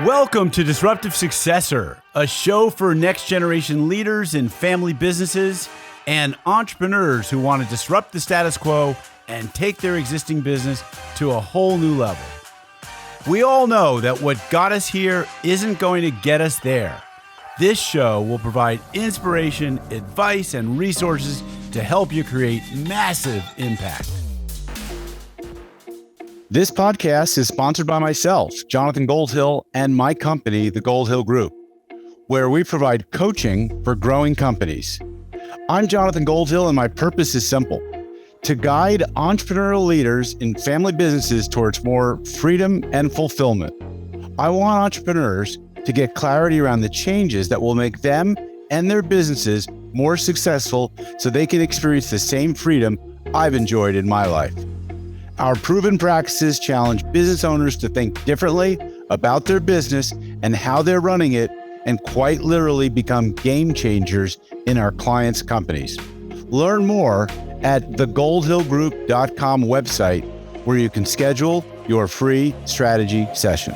Welcome to Disruptive Successor, a show for next generation leaders in family businesses and entrepreneurs who want to disrupt the status quo and take their existing business to a whole new level. We all know that what got us here isn't going to get us there. This show will provide inspiration, advice, and resources to help you create massive impact. This podcast is sponsored by myself, Jonathan Goldhill, and my company, the Goldhill Group, where we provide coaching for growing companies. I'm Jonathan Goldhill, and my purpose is simple: to guide entrepreneurial leaders in family businesses towards more freedom and fulfillment. I want entrepreneurs to get clarity around the changes that will make them and their businesses more successful so they can experience the same freedom I've enjoyed in my life. Our proven practices challenge business owners to think differently about their business and how they're running it, and quite literally become game changers in our clients' companies. Learn more at thegoldhillgroup.com website, where you can schedule your free strategy session.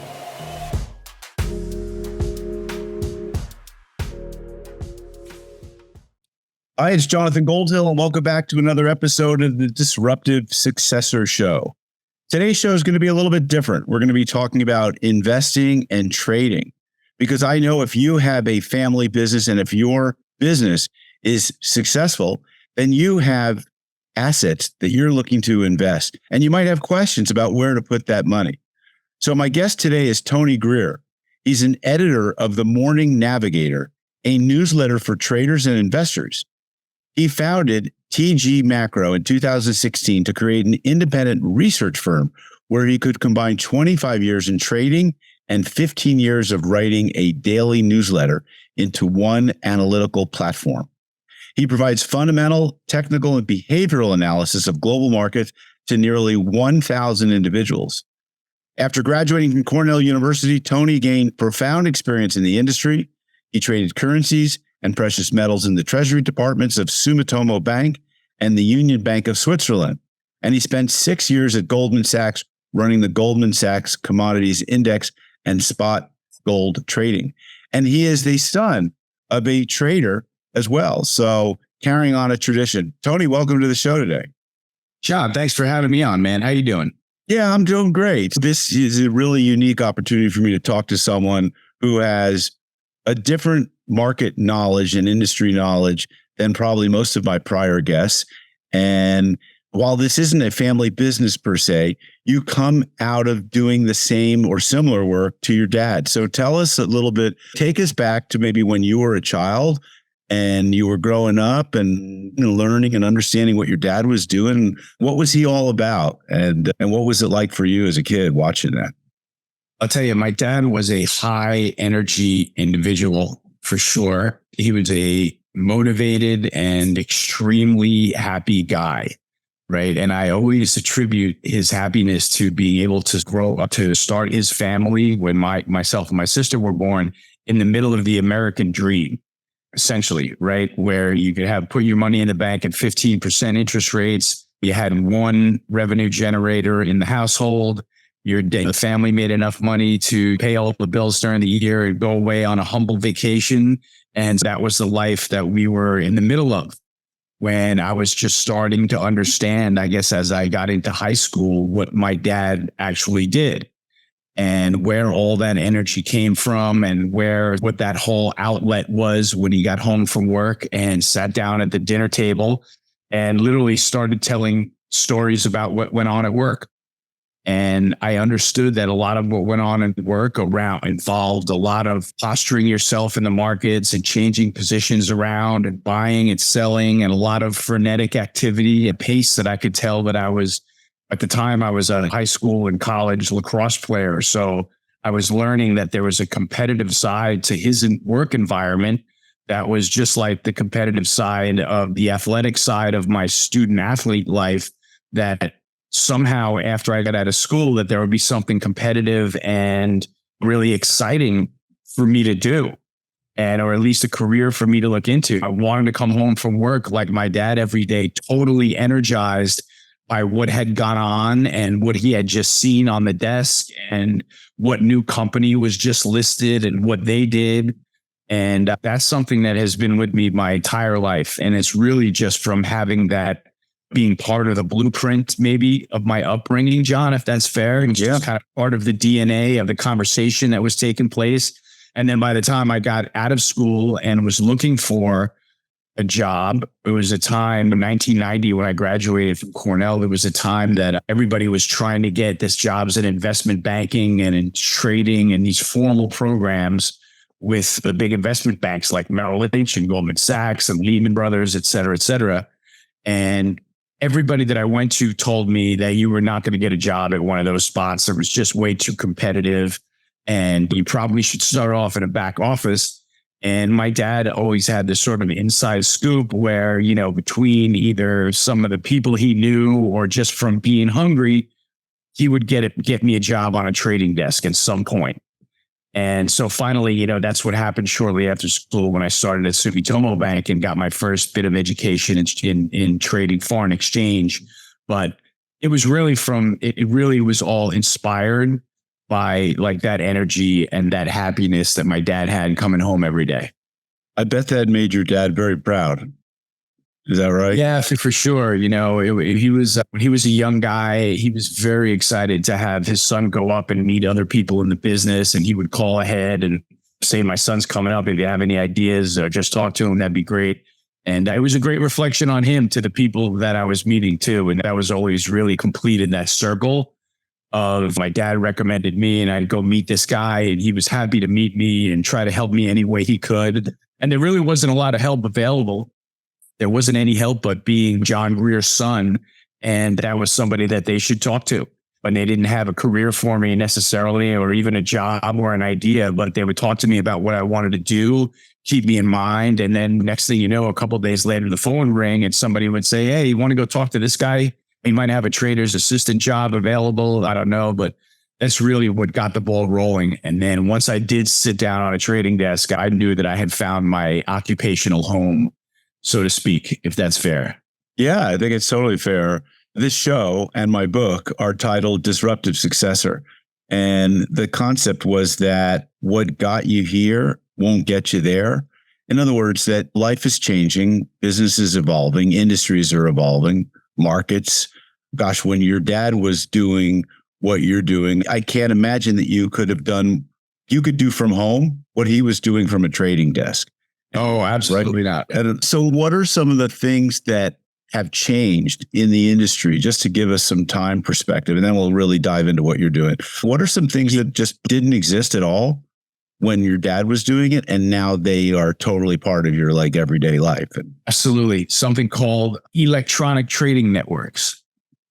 Hi, it's Jonathan Goldhill, and welcome back to another episode of the Disruptive Successor Show. Today's show is going to be a little bit different. We're going to be talking about investing and trading, because I know if you have a family business and if your business is successful, then you have assets that you're looking to invest, and you might have questions about where to put that money. So my guest today is Tony Greer. He's an editor of the Morning Navigator, a newsletter for traders and investors. He founded TG Macro in 2016 to create an independent research firm where he could combine 25 years in trading and 15 years of writing a daily newsletter into one analytical platform. He provides fundamental, technical, and behavioral analysis of global markets to nearly 1,000 individuals. After graduating from Cornell University, Tony gained profound experience in the industry. He traded currencies and precious metals in the treasury departments of Sumitomo Bank and the Union Bank of Switzerland. And he spent 6 years at Goldman Sachs running the Goldman Sachs Commodities Index and spot gold trading. And he is the son of a trader as well. So carrying on a tradition. Tony, welcome to the show today. John, thanks for having me on, man. How you doing? Yeah, I'm doing great. This is a really unique opportunity for me to talk to someone who has a different market knowledge and industry knowledge than probably most of my prior guests. And while this isn't a family business per se, you come out of doing the same or similar work to your dad. So tell us a little bit, take us back to maybe when you were a child and you were growing up and learning and understanding what your dad was doing. What was he all about? And what was it like for you as a kid watching that? I'll tell you, my dad was a high energy individual for sure. He was a motivated and extremely happy guy, right? And I always attribute his happiness to being able to grow up, to start his family when myself and my sister were born in the middle of the American dream, essentially, right? Where you could put your money in the bank at 15% interest rates. You had one revenue generator in the household. The family made enough money to pay all the bills during the year and go away on a humble vacation. And that was the life that we were in the middle of when I was just starting to understand, I guess, as I got into high school, what my dad actually did and where all that energy came from and what that whole outlet was when he got home from work and sat down at the dinner table and literally started telling stories about what went on at work. And I understood that a lot of what went on at work involved a lot of posturing yourself in the markets and changing positions around and buying and selling, and a lot of frenetic activity at pace that I could tell that at the time I was a high school and college lacrosse player. So I was learning that there was a competitive side to his work environment that was just like the competitive side of the athletic side of my student athlete life, that somehow after I got out of school, that there would be something competitive and really exciting for me to do, or at least a career for me to look into. I wanted to come home from work like my dad every day, totally energized by what had gone on and what he had just seen on the desk and what new company was just listed and what they did. And that's something that has been with me my entire life. And it's really just from having that, being part of the blueprint, maybe, of my upbringing, John, if that's fair. And just kind of part of the DNA of the conversation that was taking place. And then by the time I got out of school and was looking for a job, it was a time in 1990 when I graduated from Cornell. It was a time that everybody was trying to get this jobs in investment banking and in trading and these formal programs with the big investment banks like Merrill Lynch and Goldman Sachs and Lehman Brothers, et cetera, et cetera. And everybody that I went to told me that you were not going to get a job at one of those spots. It was just way too competitive. And you probably should start off in a back office. And my dad always had this sort of inside scoop where, you know, between either some of the people he knew or just from being hungry, he would get me a job on a trading desk at some point. And so finally, you know, that's what happened shortly after school when I started at Sumitomo Bank and got my first bit of education in trading foreign exchange. But it was really it really was all inspired by like that energy and that happiness that my dad had coming home every day. I bet that made your dad very proud. Is that right? Yeah, for sure. You know, he was when he was a young guy, he was very excited to have his son go up and meet other people in the business. And he would call ahead and say, my son's coming up. If you have any ideas, just talk to him. That'd be great. And it was a great reflection on him to the people that I was meeting too. And that was always really complete in that circle of my dad recommended me and I'd go meet this guy and he was happy to meet me and try to help me any way he could. And there really wasn't a lot of help available. There wasn't any help but being John Greer's son. And that was somebody that they should talk to. But they didn't have a career for me necessarily, or even a job or an idea, but they would talk to me about what I wanted to do, keep me in mind. And then next thing you know, a couple of days later, the phone rang and somebody would say, hey, you want to go talk to this guy? He might have a trader's assistant job available. I don't know, but that's really what got the ball rolling. And then once I did sit down on a trading desk, I knew that I had found my occupational home, so to speak, if that's fair. Yeah, I think it's totally fair. This show and my book are titled Disruptive Successor. And the concept was that what got you here won't get you there. In other words, that life is changing, business is evolving, industries are evolving, markets. Gosh, when your dad was doing what you're doing, I can't imagine that you could do from home what he was doing from a trading desk. Oh, absolutely not. And so what are some of the things that have changed in the industry, just to give us some time perspective, and then we'll really dive into what you're doing. What are some things that just didn't exist at all when your dad was doing it, and now they are totally part of your like everyday life? Absolutely. Something called electronic trading networks.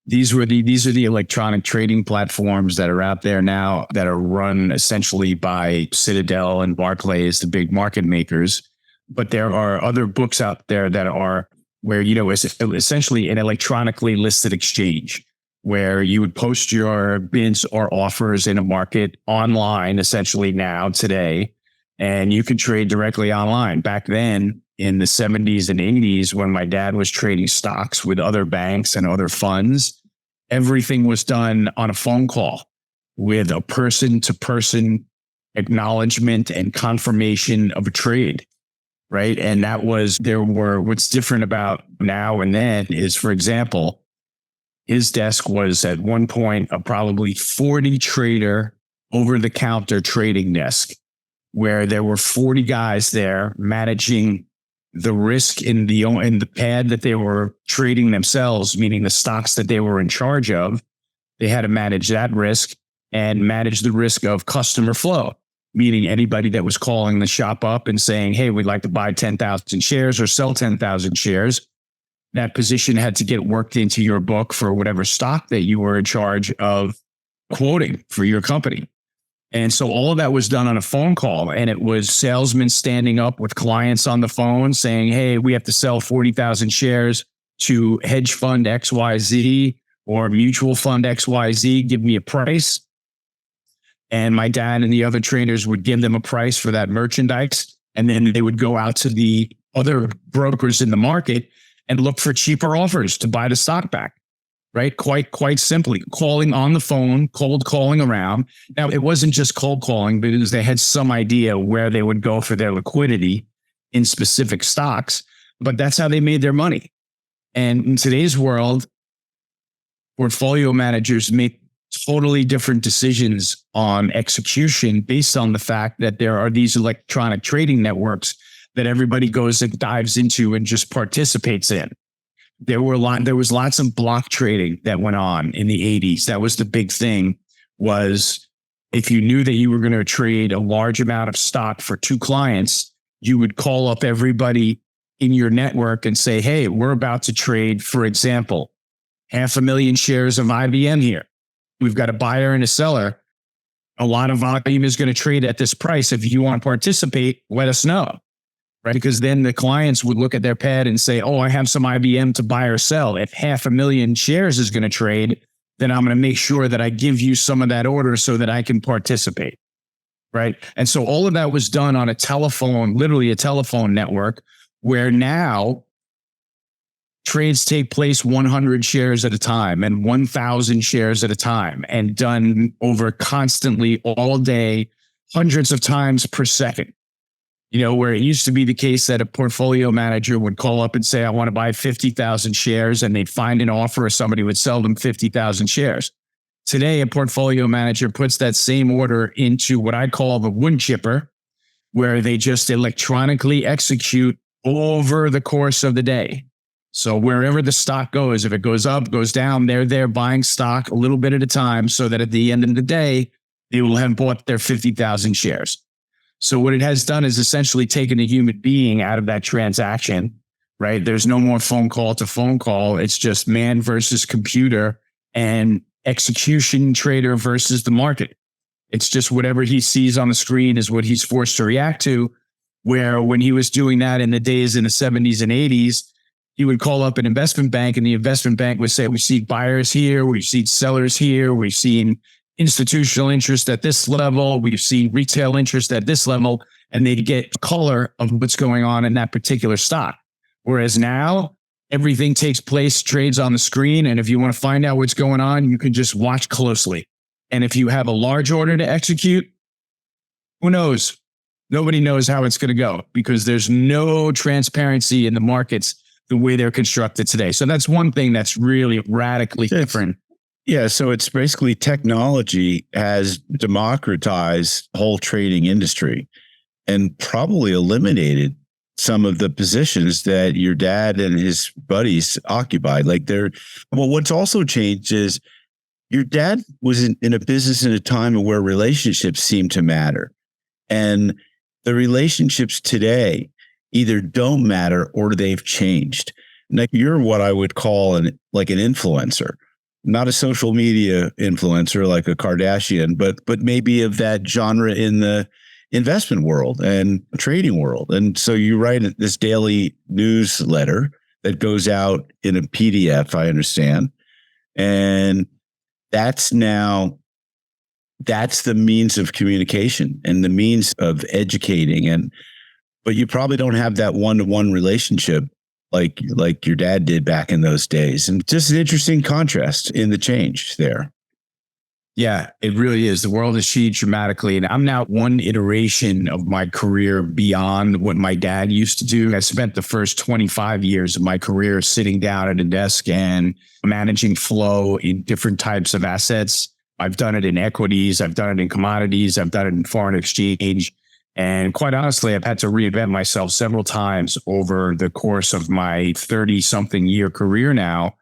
These are the electronic trading platforms that are out there now that are run essentially by Citadel and Barclays, the big market makers. But there are other books out there that are where, you know, it's essentially an electronically listed exchange where you would post your bids or offers in a market online, essentially now, today, and you can trade directly online. Back then, in the 70s and 80s, when my dad was trading stocks with other banks and other funds, everything was done on a phone call with a person-to-person acknowledgement and confirmation of a trade. Right. And what's different about now and then is, for example, his desk was at one point a probably 40 trader over the counter trading desk where there were 40 guys there managing the risk in the pad that they were trading themselves, meaning the stocks that they were in charge of. They had to manage that risk and manage the risk of customer flow, meaning anybody that was calling the shop up and saying, hey, we'd like to buy 10,000 shares or sell 10,000 shares. That position had to get worked into your book for whatever stock that you were in charge of quoting for your company. And so all of that was done on a phone call, and it was salesmen standing up with clients on the phone saying, hey, we have to sell 40,000 shares to hedge fund XYZ or mutual fund XYZ. Give me a price. And my dad and the other traders would give them a price for that merchandise. And then they would go out to the other brokers in the market and look for cheaper offers to buy the stock back. right? Quite simply, calling on the phone, cold calling around. Now, it wasn't just cold calling because they had some idea where they would go for their liquidity in specific stocks, but that's how they made their money. And in today's world, portfolio managers make totally different decisions on execution based on the fact that there are these electronic trading networks that everybody goes and dives into and just participates in. There was lots of block trading that went on in the 80s. That was the big thing, was if you knew that you were going to trade a large amount of stock for two clients, you would call up everybody in your network and say, hey, we're about to trade, for example, 500,000 shares of IBM here. We've got a buyer and a seller. A lot of volume is going to trade at this price. If you want to participate, let us know. Right? Because then the clients would look at their pad and say, oh, I have some IBM to buy or sell. If 500,000 shares is going to trade, then I'm going to make sure that I give you some of that order so that I can participate. Right? And so all of that was done on a telephone, literally a telephone network, where now trades take place 100 shares at a time and 1,000 shares at a time, and done over constantly all day, hundreds of times per second. You know, where it used to be the case that a portfolio manager would call up and say, I want to buy 50,000 shares, and they'd find an offer or somebody would sell them 50,000 shares. Today, a portfolio manager puts that same order into what I call the wood chipper, where they just electronically execute over the course of the day. So wherever the stock goes, if it goes up, goes down, they're there buying stock a little bit at a time, so that at the end of the day, they will have bought their 50,000 shares. So what it has done is essentially taken a human being out of that transaction, right? There's no more phone call to phone call. It's just man versus computer and execution trader versus the market. It's just whatever he sees on the screen is what he's forced to react to. Where when he was doing that in the days in the 70s and 80s, he would call up an investment bank, and the investment bank would say, we see buyers here, we see sellers here, we've seen institutional interest at this level, we've seen retail interest at this level, and they'd get color of what's going on in that particular stock. Whereas now, everything takes place, trades on the screen, and if you want to find out what's going on, you can just watch closely. And if you have a large order to execute, who knows? Nobody knows how it's going to go, because there's no transparency in the markets the way they're constructed today. So that's one thing that's really radically different. Yeah, so it's basically technology has democratized the whole trading industry and probably eliminated some of the positions that your dad and his buddies occupied. Well, what's also changed is your dad was in a business in a time where relationships seem to matter. And the relationships today either don't matter or they've changed. Like, you're what I would call an influencer. Not a social media influencer like a Kardashian, but maybe of that genre in the investment world and trading world. And so you write this daily newsletter that goes out in a PDF, I understand. And that's the means of communication and the means of educating. But you probably don't have that one-to-one relationship like your dad did back in those days. And just an interesting contrast in the change there. Yeah, it really is. The world has changed dramatically. And I'm now one iteration of my career beyond what my dad used to do. I spent the first 25 years of my career sitting down at a desk and managing flow in different types of assets. I've done it in equities. I've done it in commodities. I've done it in foreign exchange. And quite honestly, I've had to reinvent myself several times over the course of my 30-something year career now.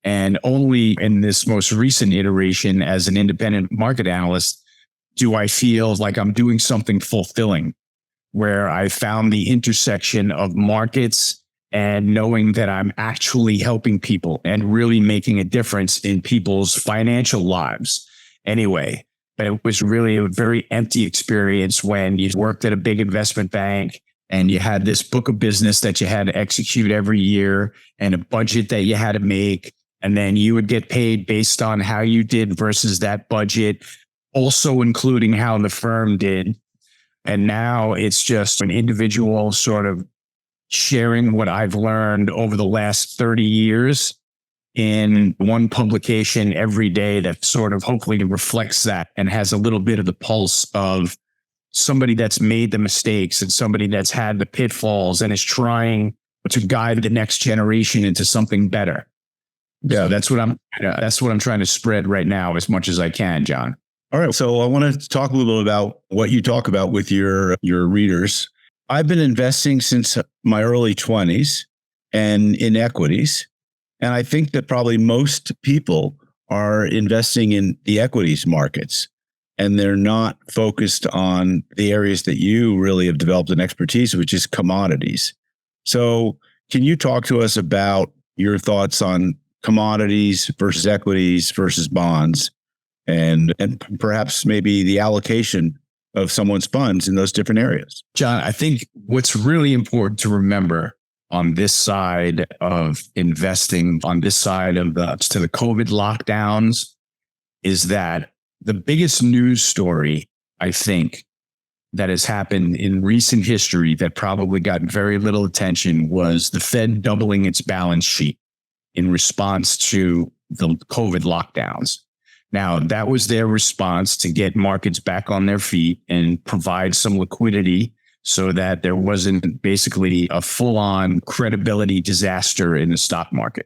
And only in this most recent iteration as an independent market analyst do I feel like I'm doing something fulfilling, where I found the intersection of markets and knowing that I'm actually helping people and really making a difference in people's financial lives. Anyway, but it was really a very empty experience when you worked at a big investment bank and you had this book of business that you had to execute every year and a budget that you had to make. And then you would get paid based on how you did versus that budget, also including how the firm did. And now it's just an individual sort of sharing what I've learned over the last 30 years in one publication every day that sort of hopefully reflects that and has a little bit of the pulse of somebody that's made the mistakes and somebody that's had the pitfalls and is trying to guide the next generation into something better. Yeah, that's what I'm trying to spread right now as much as I can, John. All right. So I want to talk a little bit about what you talk about with your readers. I've been investing since my early 20s and in equities. And I think that probably most people are investing in the equities markets, and they're not focused on the areas that you really have developed an expertise, which is commodities. So can you talk to us about your thoughts on commodities versus equities versus bonds, and perhaps maybe the allocation of someone's funds in those different areas? John, I think what's really important to remember on this side of investing, on this side of the COVID lockdowns, is that the biggest news story, I think, that has happened in recent history that probably got very little attention was the Fed doubling its balance sheet in response to the COVID lockdowns. Now, that was their response to get markets back on their feet and provide some liquidity so that there wasn't basically a full-on credibility disaster in the stock market.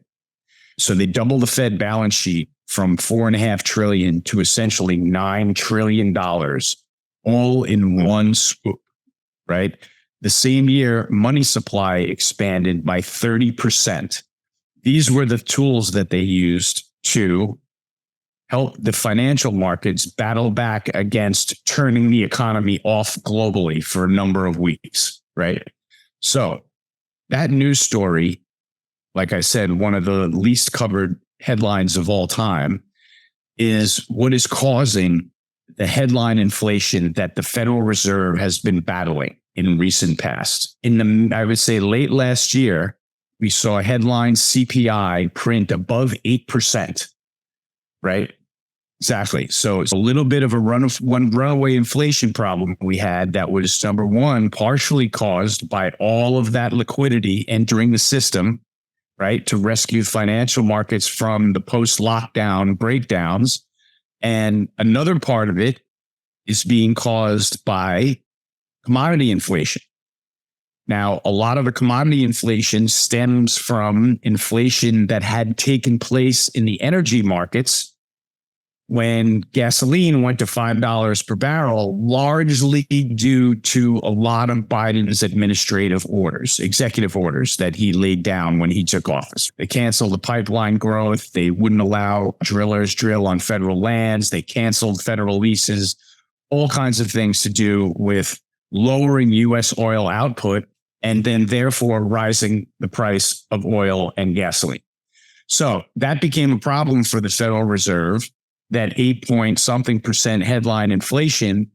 So they doubled the Fed balance sheet from $4.5 trillion to essentially $9 trillion, all in one swoop, right? The same year, money supply expanded by 30%. These were the tools that they used to help the financial markets battle back against turning the economy off globally for a number of weeks, right? So that news story, like I said, one of the least covered headlines of all time, is what is causing the headline inflation that the Federal Reserve has been battling in recent past. I would say late last year, we saw headline CPI print above 8%, right? Exactly. So it's a little bit of a runaway inflation problem we had that was, number one, partially caused by all of that liquidity entering the system, right, to rescue financial markets from the post-lockdown breakdowns. And another part of it is being caused by commodity inflation. Now, a lot of the commodity inflation stems from inflation that had taken place in the energy markets when gasoline went to $5 per barrel, largely due to a lot of Biden's executive orders that he laid down when he took office. They canceled the pipeline growth. They wouldn't allow drillers drill on federal lands. They canceled federal leases, all kinds of things to do with lowering U.S. oil output and then therefore rising the price of oil and gasoline. So that became a problem for the Federal Reserve. That 8-point-something% headline inflation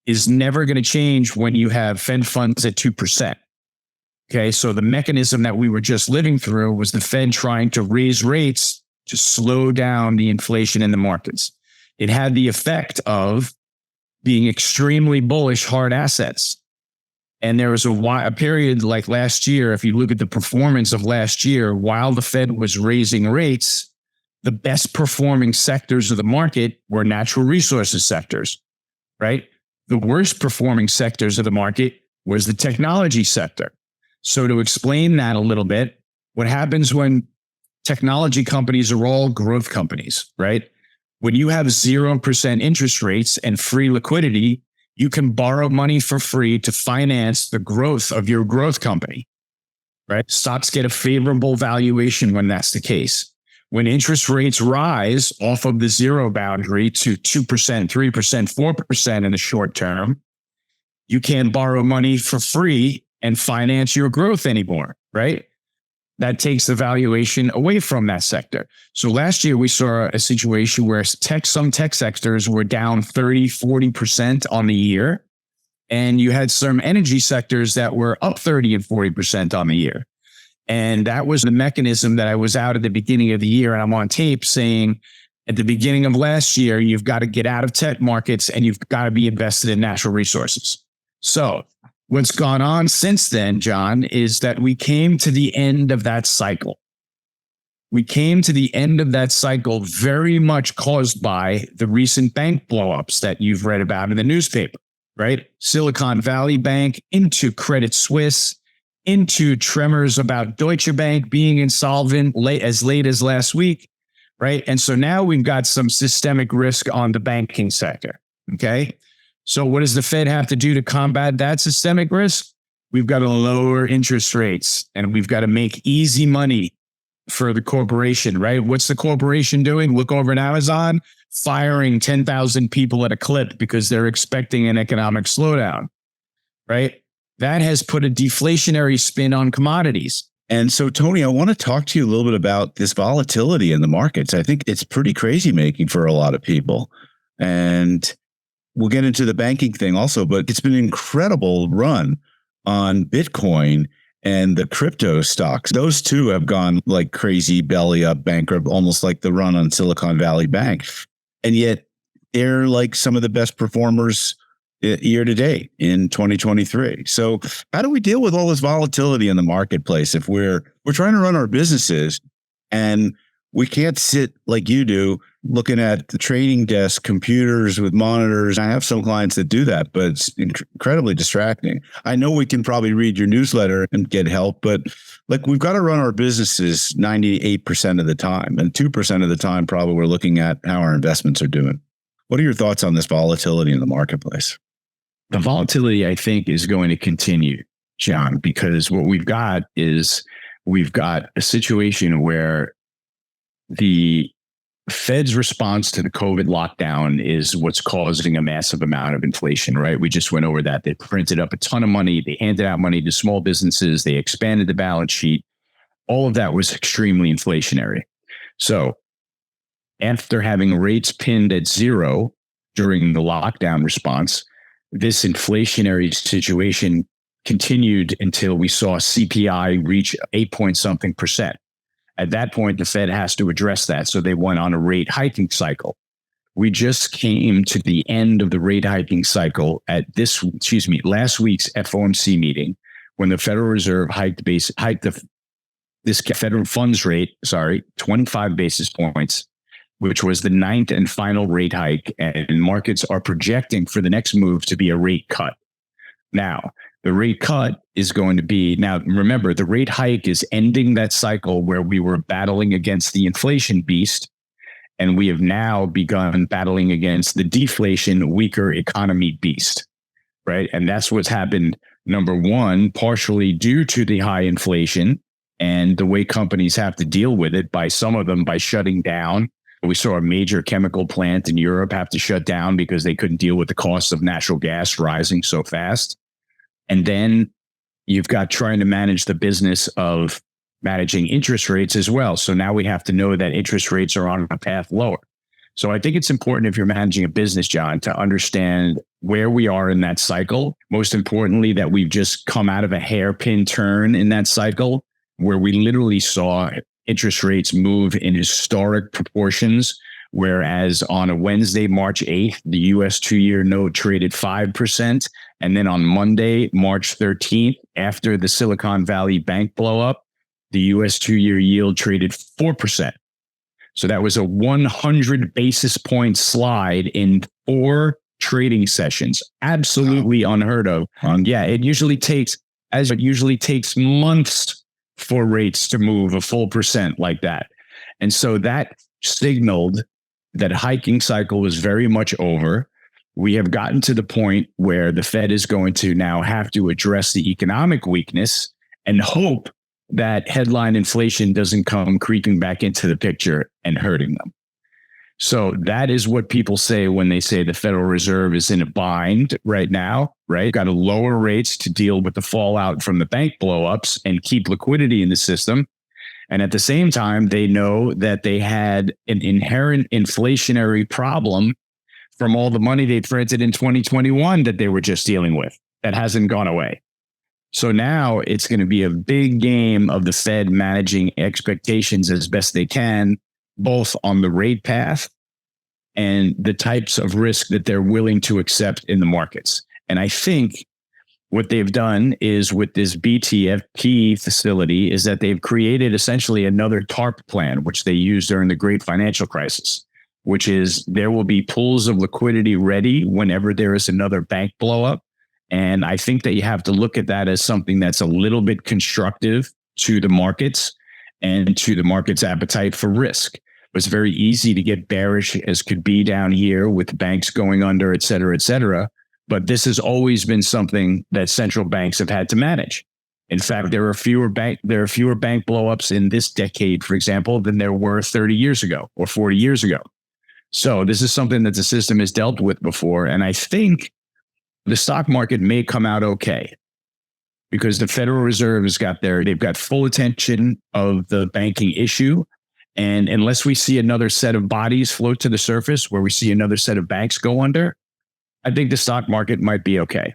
is never going to change when you have Fed funds at 2%. Okay, so the mechanism that we were just living through was the Fed trying to raise rates to slow down the inflation in the markets. It had the effect of being extremely bullish hard assets. And there was a period like last year, if you look at the performance of last year, while the Fed was raising rates, the best performing sectors of the market were natural resources sectors, right? The worst performing sectors of the market was the technology sector. So to explain that a little bit, what happens when technology companies are all growth companies, right? When you have 0% interest rates and free liquidity, you can borrow money for free to finance the growth of your growth company, right? Stocks get a favorable valuation when that's the case. When interest rates rise off of the zero boundary to 2%, 3%, 4% in the short term, you can't borrow money for free and finance your growth anymore, right? That takes the valuation away from that sector. So last year we saw a situation where some tech sectors were down 30, 40% on the year. And you had some energy sectors that were up 30 and 40% on the year. And that was the mechanism that I was out at the beginning of the year. And I'm on tape saying at the beginning of last year, you've got to get out of tech markets and you've got to be invested in natural resources. So what's gone on since then, John, is that we came to the end of that cycle. We came to the end of that cycle very much caused by the recent bank blowups that you've read about in the newspaper, right? Silicon Valley Bank into Credit Suisse, into tremors about Deutsche Bank being insolvent late as last week, right? And so now we've got some systemic risk on the banking sector, okay? So what does the Fed have to do to combat that systemic risk? We've got to lower interest rates and we've got to make easy money for the corporation, right? What's the corporation doing? Look over at Amazon, firing 10,000 people at a clip because they're expecting an economic slowdown, right? That has put a deflationary spin on commodities. And so, Tony, I want to talk to you a little bit about this volatility in the markets. I think it's pretty crazy making for a lot of people. And we'll get into the banking thing also, but it's been an incredible run on Bitcoin and the crypto stocks. Those two have gone like crazy, belly up, bankrupt, almost like the run on Silicon Valley Bank. And yet they're like some of the best performers year to date in 2023. So how do we deal with all this volatility in the marketplace if we're trying to run our businesses and we can't sit like you do looking at the trading desk, computers with monitors? I have some clients that do that, but it's incredibly distracting. I know we can probably read your newsletter and get help, but like we've got to run our businesses 98% of the time, and 2% of the time probably we're looking at how our investments are doing. What are your thoughts on this volatility in the marketplace? The volatility, I think, is going to continue, John, because what we've got is we've got a situation where the Fed's response to the COVID lockdown is what's causing a massive amount of inflation, right? We just went over that. They printed up a ton of money. They handed out money to small businesses. They expanded the balance sheet. All of that was extremely inflationary. So after having rates pinned at zero during the lockdown response, this inflationary situation continued until we saw CPI reach 8-point-something%. At that point, the Fed has to address that. So they went on a rate hiking cycle. We just came to the end of the rate hiking cycle at last week's FOMC meeting, when the Federal Reserve hiked this federal funds rate, 25 basis points, which was the ninth and final rate hike. And markets are projecting for the next move to be a rate cut. Now, the rate cut is going to be, now remember, the rate hike is ending that cycle where we were battling against the inflation beast, and we have now begun battling against the deflation, weaker economy beast, right? And that's what's happened, number one, partially due to the high inflation and the way companies have to deal with it, by some of them by shutting down. We saw a major chemical plant in Europe have to shut down because they couldn't deal with the cost of natural gas rising so fast. And then you've got trying to manage the business of managing interest rates as well. So now we have to know that interest rates are on a path lower. So I think it's important, if you're managing a business, John, to understand where we are in that cycle. Most importantly, that we've just come out of a hairpin turn in that cycle where we literally saw interest rates move in historic proportions. Whereas on a Wednesday, March 8th, the US 2-year note traded 5%. And then on Monday, March 13th, after the Silicon Valley Bank blow up, the US 2-year yield traded 4%. So that was a 100 basis point slide in 4 trading sessions. Absolutely unheard of. Yeah, it usually takes months for rates to move a full percent like that. And so that signaled that hiking cycle was very much over. We have gotten to the point where the Fed is going to now have to address the economic weakness and hope that headline inflation doesn't come creeping back into the picture and hurting them. So that is what people say when they say the Federal Reserve is in a bind right now, right? Got to lower rates to deal with the fallout from the bank blowups and keep liquidity in the system. And at the same time, they know that they had an inherent inflationary problem from all the money they printed in 2021 that they were just dealing with. That hasn't gone away. So now it's going to be a big game of the Fed managing expectations as best they can, both on the rate path and the types of risk that they're willing to accept in the markets. And I think what they've done is with this BTFP facility is that they've created essentially another TARP plan, which they used during the great financial crisis, which is there will be pools of liquidity ready whenever there is another bank blow up. And I think that you have to look at that as something that's a little bit constructive to the markets and to the market's appetite for risk. It was very easy to get bearish as could be down here with banks going under, et cetera, et cetera. But this has always been something that central banks have had to manage. In fact, there are fewer bank blowups in this decade, for example, than there were 30 years ago or 40 years ago. So this is something that the system has dealt with before. And I think the stock market may come out okay because the Federal Reserve they've got full attention of the banking issue. And unless we see another set of bodies float to the surface where we see another set of banks go under, I think the stock market might be okay.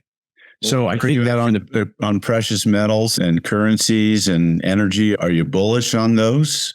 So I think that on precious metals and currencies and energy, are you bullish on those?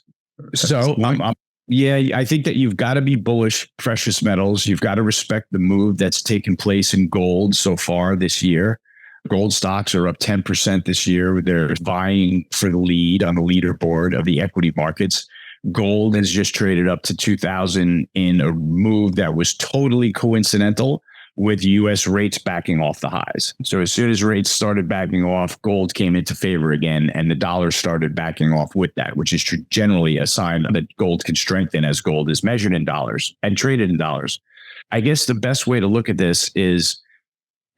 So I think that you've got to be bullish precious metals. You've got to respect the move that's taken place in gold so far this year. Gold stocks are up 10% this year. They're vying for the lead on the leaderboard of the equity markets. Gold has just traded up to 2,000 in a move that was totally coincidental with U.S. rates backing off the highs. So as soon as rates started backing off, gold came into favor again, and the dollar started backing off with that, which is generally a sign that gold can strengthen as gold is measured in dollars and traded in dollars. I guess the best way to look at this is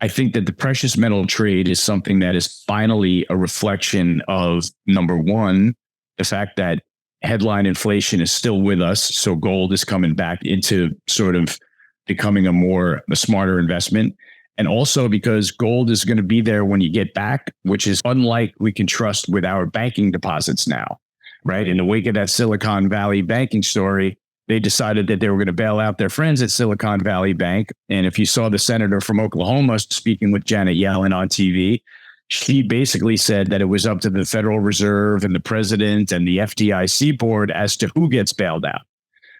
I think that the precious metal trade is something that is finally a reflection of, number one, the fact that headline inflation is still with us. So gold is coming back into sort of becoming a smarter investment. And also because gold is going to be there when you get back, which is unlike we can trust with our banking deposits now, right? In the wake of that Silicon Valley banking story, they decided that they were going to bail out their friends at Silicon Valley Bank. And if you saw the senator from Oklahoma speaking with Janet Yellen on TV, she basically said that it was up to the Federal Reserve and the president and the FDIC board as to who gets bailed out.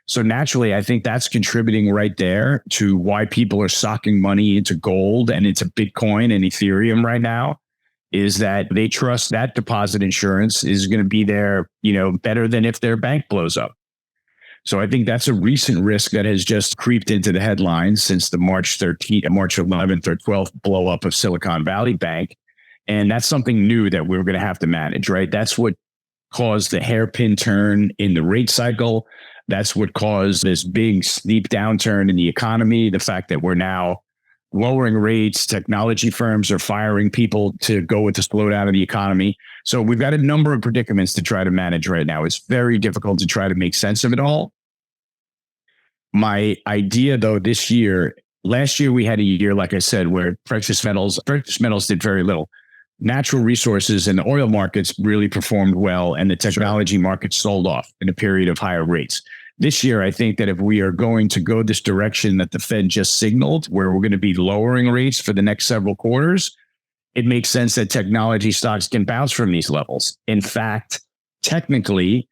So naturally, I think that's contributing right there to why people are socking money into gold and into Bitcoin and Ethereum right now, is that they trust that deposit insurance is going to be there, better than if their bank blows up. So I think that's a recent risk that has just creeped into the headlines since the March 11th or 12th blow up of Silicon Valley Bank. And that's something new that we're going to have to manage, right? That's what caused the hairpin turn in the rate cycle. That's what caused this big steep downturn in the economy. The fact that we're now lowering rates, technology firms are firing people to go with the slowdown of the economy. So we've got a number of predicaments to try to manage right now. It's very difficult to try to make sense of it all. My idea, though, last year we had a year, like I said, where precious metals did very little. Natural resources and the oil markets really performed well, and the technology markets sold off in a period of higher rates. This year, I think that if we are going to go this direction that the Fed just signaled, where we're going to be lowering rates for the next several quarters, it makes sense that technology stocks can bounce from these levels. In fact, technically,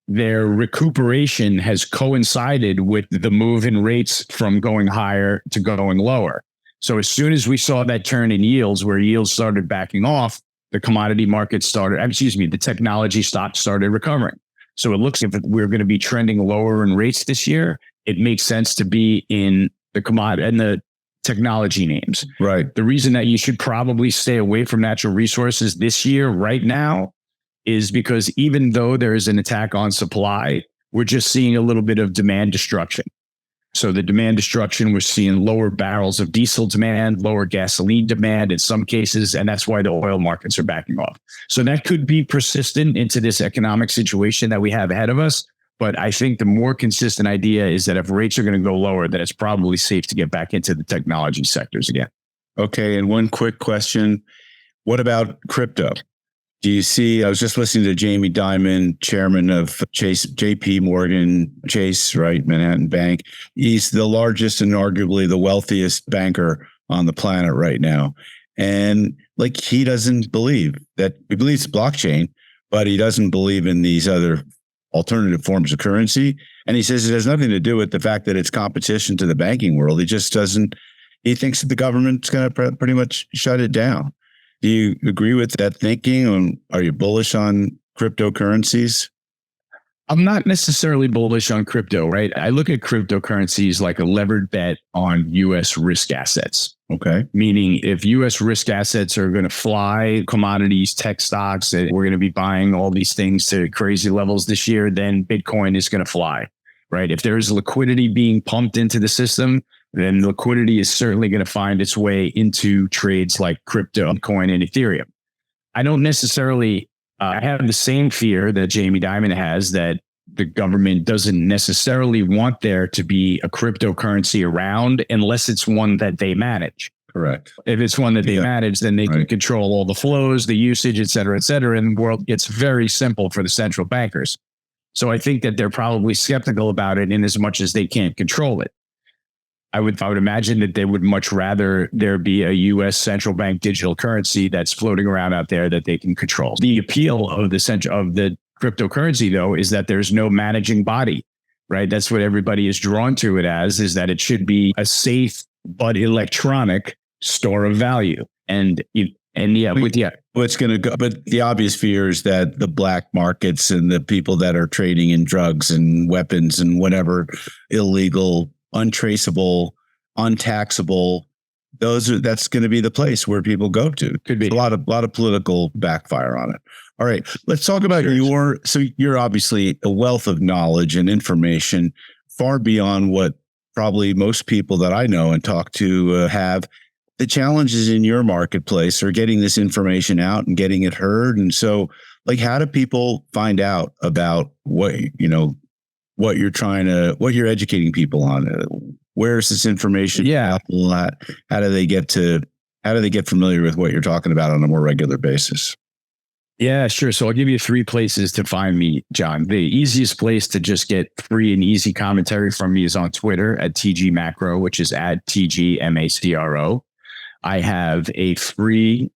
their recuperation has coincided with the move in rates from going higher to going lower. So as soon as we saw that turn in yields, where yields started backing off, the technology stocks started recovering. So it looks like if we're going to be trending lower in rates this year, it makes sense to be in the commodity and the technology names. Right. The reason that you should probably stay away from natural resources this year right now is because even though there is an attack on supply, we're just seeing a little bit of demand destruction. So the demand destruction, we're seeing lower barrels of diesel demand, lower gasoline demand in some cases, and that's why the oil markets are backing off. So that could be persistent into this economic situation that we have ahead of us. But I think the more consistent idea is that if rates are going to go lower, then it's probably safe to get back into the technology sectors again. Okay. And one quick question. What about crypto? Do you see, I was just listening to Jamie Dimon, chairman of JP Morgan Chase, right, Manhattan Bank. He's the largest and arguably the wealthiest banker on the planet right now. And he doesn't believe that, he believes blockchain, but he doesn't believe in these other alternative forms of currency. And he says it has nothing to do with the fact that it's competition to the banking world. He just doesn't, he thinks that the government's going to pretty much shut it down. Do you agree with that thinking? Are you bullish on cryptocurrencies? I'm not necessarily bullish on crypto, right? I look at cryptocurrencies like a levered bet on US risk assets. Okay. Meaning if US risk assets are going to fly, commodities, tech stocks, and we're going to be buying all these things to crazy levels this year, then Bitcoin is going to fly, right? If there's liquidity being pumped into the system, then liquidity is certainly going to find its way into trades like crypto, Bitcoin, and Ethereum. I don't necessarily I have the same fear that Jamie Dimon has, that the government doesn't necessarily want there to be a cryptocurrency around unless it's one that they manage. Correct. If it's one that they manage, then they can control all the flows, the usage, et cetera, and the world gets very simple for the central bankers. So I think that they're probably skeptical about it in as much as they can't control it. I would imagine that they would much rather there be a U.S. central bank digital currency that's floating around out there that they can control. The appeal of the cryptocurrency, though, is that there's no managing body, right? That's what everybody is drawn to it as, is that it should be a safe but electronic store of value. What's going to go? But the obvious fear is that the black markets and the people that are trading in drugs and weapons and whatever illegal, untraceable, untaxable, that's going to be the place where people go to. Could be a lot of political backfire on it. All right, let's talk about you're obviously a wealth of knowledge and information far beyond what probably most people that I know and talk to have. The challenges in your marketplace are getting this information out and getting it heard. And so, like, how do people find out about what you're educating people on? Where's this information? Yeah. How do they get familiar with what you're talking about on a more regular basis? Yeah, sure. So I'll give you 3 places to find me, John. The easiest place to just get free and easy commentary from me is on Twitter at TG Macro, which is at TGMACRO. I have a free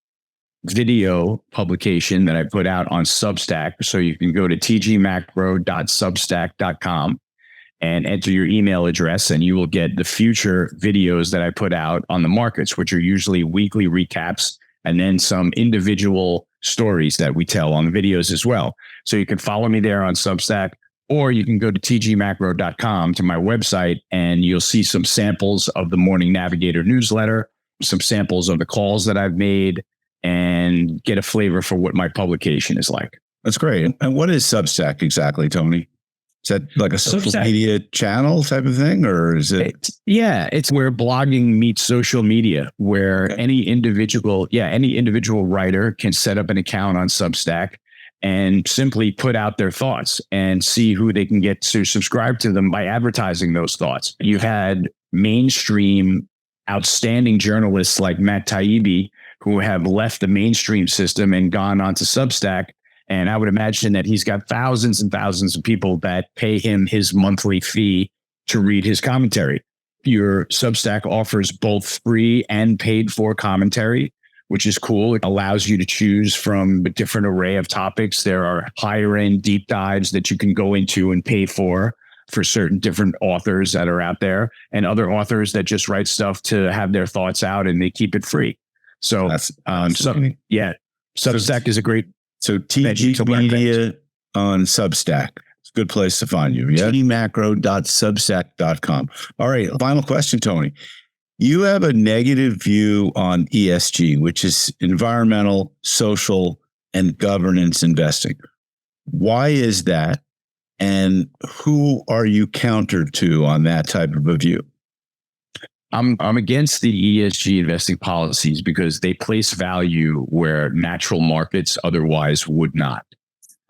video publication that I put out on Substack. So you can go to tgmacro.substack.com and enter your email address, and you will get the future videos that I put out on the markets, which are usually weekly recaps and then some individual stories that we tell on the videos as well. So you can follow me there on Substack, or you can go to tgmacro.com to my website, and you'll see some samples of the Morning Navigator newsletter, some samples of the calls that I've made, and get a flavor for what my publication is like. That's great. And what is Substack exactly, Tony? Is that like a social media channel type of thing, or is it? It's where blogging meets social media, where any individual writer can set up an account on Substack and simply put out their thoughts and see who they can get to subscribe to them by advertising those thoughts. You've had mainstream outstanding journalists like Matt Taibbi who have left the mainstream system and gone onto Substack. And I would imagine that he's got thousands and thousands of people that pay him his monthly fee to read his commentary. Your Substack offers both free and paid for commentary, which is cool. It allows you to choose from a different array of topics. There are higher end deep dives that you can go into and pay for certain different authors that are out there, and other authors that just write stuff to have their thoughts out and they keep it free. So Substack is a great. So TG Media on Substack. It's a good place to find you. Yeah. tgmacro.substack.com. All right. Final question, Tony. You have a negative view on ESG, which is environmental, social, and governance investing. Why is that? And who are you counter to on that type of a view? I'm against the ESG investing policies because they place value where natural markets otherwise would not.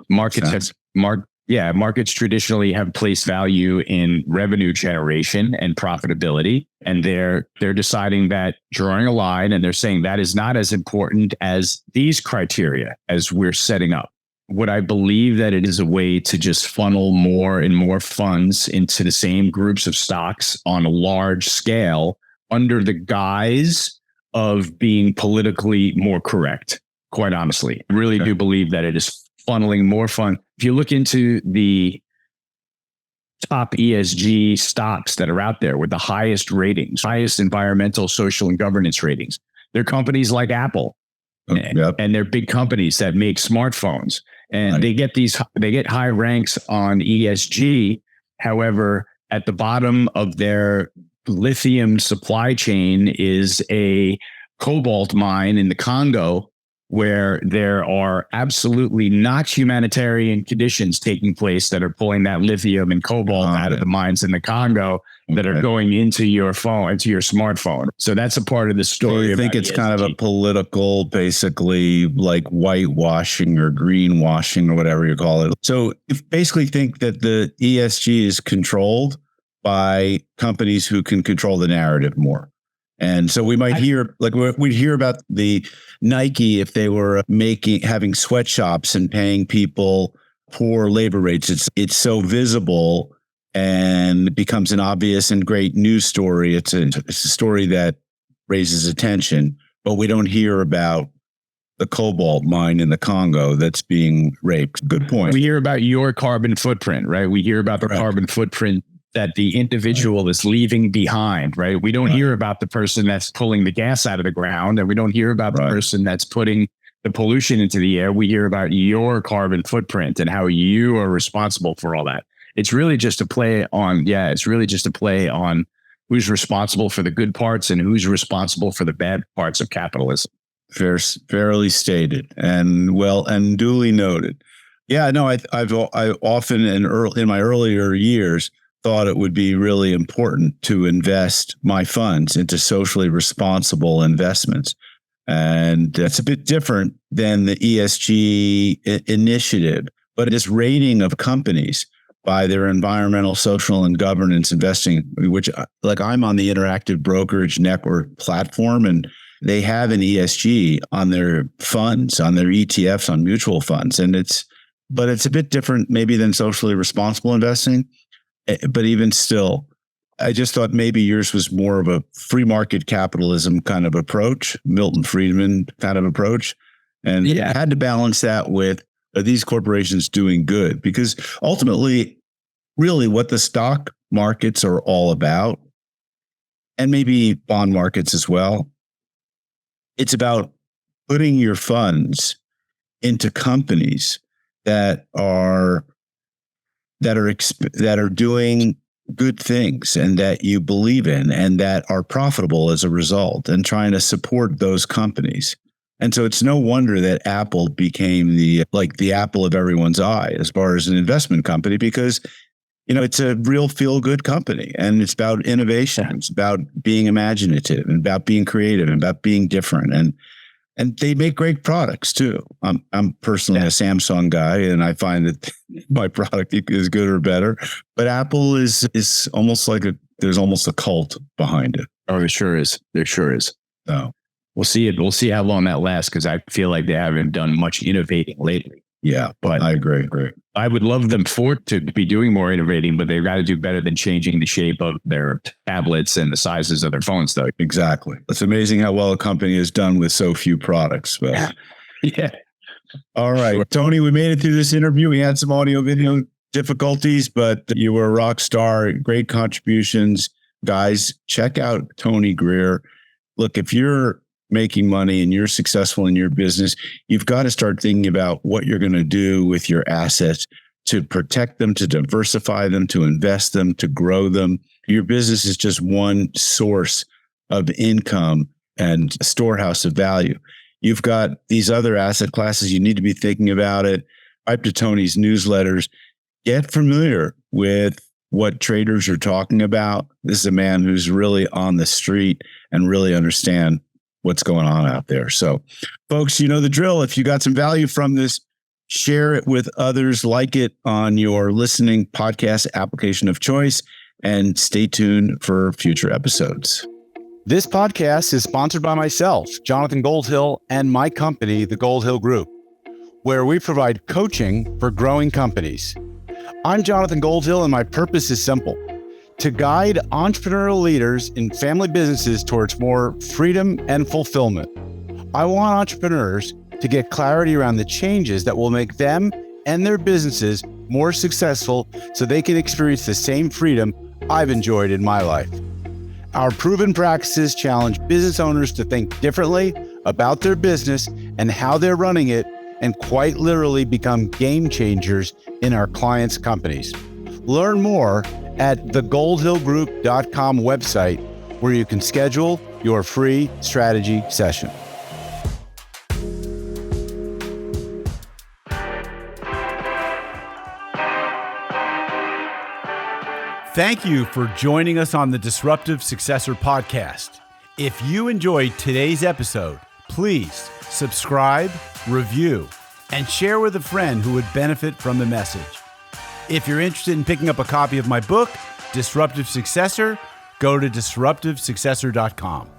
Markets traditionally have placed value in revenue generation and profitability, and they're deciding that, drawing a line, and they're saying that is not as important as these criteria as we're setting up. Would I believe that it is a way to just funnel more and more funds into the same groups of stocks on a large scale under the guise of being politically more correct? Quite honestly, I really do believe that it is funneling more fun. If you look into the top ESG stocks that are out there with the highest ratings, highest environmental, social, and governance ratings, they're companies like Apple, Yep. And they're big companies that make smartphones, and Right. they get high ranks on ESG. However, at the bottom of their lithium supply chain is a cobalt mine in the Congo, where there are absolutely not humanitarian conditions taking place that are pulling that lithium and cobalt out of the mines in the Congo that are going into your phone, into your smartphone. So that's a part of the story. I think it's kind of a political, basically like whitewashing or greenwashing or whatever you call it. So you basically think that the ESG is controlled by companies who can control the narrative more. And so we might hear, like we'd hear about the Nike if they were having sweatshops and paying people poor labor rates. It's so visible and it becomes an obvious and great news story. It's a story that raises attention, but we don't hear about the cobalt mine in the Congo that's being raped. Good point. We hear about your carbon footprint, right? We hear about the carbon footprint that the individual is leaving behind, right? We don't hear about the person that's pulling the gas out of the ground, and we don't hear about the person that's putting the pollution into the air. We hear about your carbon footprint and how you are responsible for all that. It's really just a play on, who's responsible for the good parts and who's responsible for the bad parts of capitalism. Fairly stated and duly noted. Yeah, no, I often in my earlier years thought it would be really important to invest my funds into socially responsible investments. And that's a bit different than the ESG initiative, but this rating of companies by their environmental, social, and governance investing, which like I'm on the Interactive Brokerage Network platform, and they have an ESG on their funds, on their ETFs, on mutual funds. And it's a bit different maybe than socially responsible investing. But even still, I just thought maybe yours was more of a free market capitalism kind of approach, Milton Friedman kind of approach. And I had to balance that with, are these corporations doing good? Because ultimately, really what the stock markets are all about, and maybe bond markets as well, it's about putting your funds into companies that are doing good things and that you believe in and that are profitable as a result, and trying to support those companies. And so it's no wonder that Apple became the apple of everyone's eye as far as an investment company, because it's a real feel-good company, and it's about innovation. It's about being imaginative and about being creative and about being different. And they make great products too. I'm personally a Samsung guy, and I find that my product is good or better. But Apple is almost like there's almost a cult behind it. Oh, there sure is. So we'll see it. We'll see how long that lasts, because I feel like they haven't done much innovating lately. Yeah, but I agree. I would love them to be doing more innovating, but they've got to do better than changing the shape of their tablets and the sizes of their phones, though. Exactly. It's amazing how well a company has done with so few products. But yeah. All right, sure. Tony, we made it through this interview. We had some audio video difficulties, but you were a rock star. Great contributions. Guys, check out Tony Greer. Look, if you're making money and you're successful in your business, you've got to start thinking about what you're going to do with your assets to protect them, to diversify them, to invest them, to grow them. Your business is just one source of income and storehouse of value. You've got these other asset classes. You need to be thinking about it. Type to Tony's newsletters. Get familiar with what traders are talking about. This is a man who's really on the street and really understand what's going on out there. So, folks, you know the drill. If you got some value from this, share it with others, like it on your listening podcast application of choice, and stay tuned for future episodes. This podcast is sponsored by myself, Jonathan Goldhill, and my company, the Goldhill Group, where we provide coaching for growing companies. I'm Jonathan Goldhill, and my purpose is simple: to guide entrepreneurial leaders in family businesses towards more freedom and fulfillment. I want entrepreneurs to get clarity around the changes that will make them and their businesses more successful, so they can experience the same freedom I've enjoyed in my life. Our proven practices challenge business owners to think differently about their business and how they're running it, and quite literally become game changers in our clients' companies. Learn more at thegoldhillgroup.com website, where you can schedule your free strategy session. Thank you for joining us on the Disruptive Successor Podcast. If you enjoyed today's episode, please subscribe, review, and share with a friend who would benefit from the message. If you're interested in picking up a copy of my book, Disruptive Successor, go to disruptivesuccessor.com.